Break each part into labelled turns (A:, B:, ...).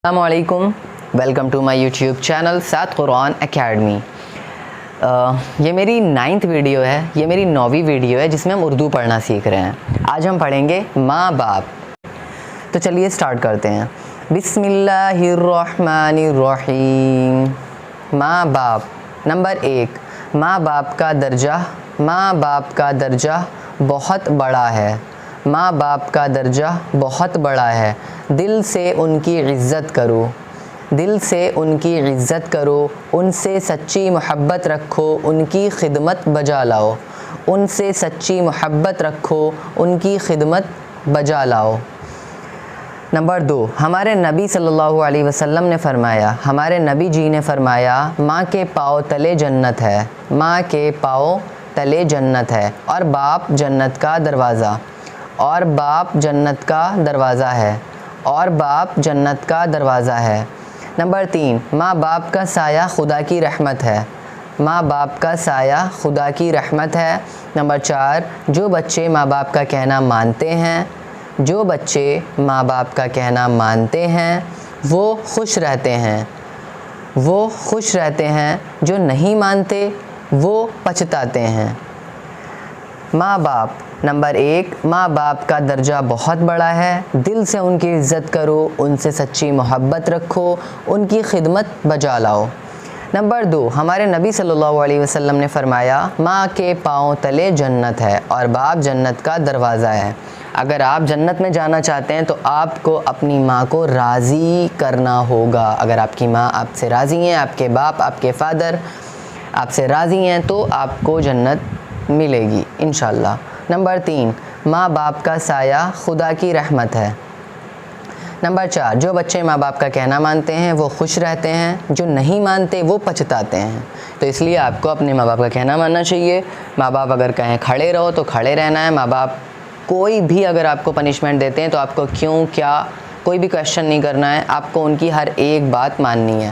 A: السلام علیکم، welcome to my YouTube channel Saad Quran academy. یہ میری 9th ویڈیو ہے، یہ میری 9ویں ویڈیو ہے جس میں ہم اردو پڑھنا سیکھ رہے ہیں۔ آج ہم پڑھیں گے ماں باپ۔ تو چلیے سٹارٹ کرتے ہیں۔ بسم اللہ الرحمن الرحیم۔ ماں باپ۔ نمبر 1، ماں باپ کا درجہ، ماں باپ کا درجہ بہت بڑا ہے، ماں باپ کا درجہ بہت بڑا ہے۔ دل سے ان کی عزت کرو، دل سے ان کی عزت کرو، ان سے سچی محبت رکھو، ان کی خدمت بجا لاؤ، ان سے سچی محبت رکھو، ان کی خدمت بجا لاؤ۔ نمبر 2، ہمارے نبی صلی اللہ علیہ وسلم نے فرمایا، ہمارے نبی جی نے فرمایا، ماں کے پاؤں تلے جنت ہے، ماں کے پاؤں تلے جنت ہے، اور باپ جنت کا دروازہ، اور باپ جنت کا دروازہ ہے، اور باپ جنت کا دروازہ ہے۔ نمبر 3، ماں باپ کا سایہ خدا کی رحمت ہے، ماں باپ کا سایہ خدا کی رحمت ہے۔ نمبر 4، جو بچے ماں باپ کا کہنا مانتے ہیں، جو بچے ماں باپ کا کہنا مانتے ہیں وہ خوش رہتے ہیں، وہ خوش رہتے ہیں، جو نہیں مانتے وہ پچھتاتے ہیں۔ ماں باپ۔ نمبر 1، ماں باپ کا درجہ بہت بڑا ہے، دل سے ان کی عزت کرو، ان سے سچی محبت رکھو، ان کی خدمت بجا لاؤ۔ نمبر 2، ہمارے نبی صلی اللہ علیہ وسلم نے فرمایا، ماں کے پاؤں تلے جنت ہے، اور باپ جنت کا دروازہ ہے۔ اگر آپ جنت میں جانا چاہتے ہیں تو آپ کو اپنی ماں کو راضی کرنا ہوگا۔ اگر آپ کی ماں آپ سے راضی ہیں، آپ کے باپ، آپ کے فادر آپ سے راضی ہیں تو آپ کو جنت ملے گی انشاءاللہ۔ نمبر 3، ماں باپ کا سایہ خدا کی رحمت ہے۔ نمبر 4، جو بچے ماں باپ کا کہنا مانتے ہیں وہ خوش رہتے ہیں، جو نہیں مانتے وہ پچھتاتے ہیں۔ تو اس لیے آپ کو اپنے ماں باپ کا کہنا ماننا چاہیے۔ ماں باپ اگر کہیں کھڑے رہو تو کھڑے رہنا ہے۔ ماں باپ کوئی بھی اگر آپ کو پنشمنٹ دیتے ہیں تو آپ کو کیوں، کیا، کوئی بھی کویشچن نہیں کرنا ہے، آپ کو ان کی ہر ایک بات ماننی ہے۔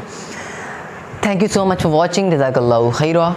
A: Thank you so much for watching, جزاک اللہ خیرہ۔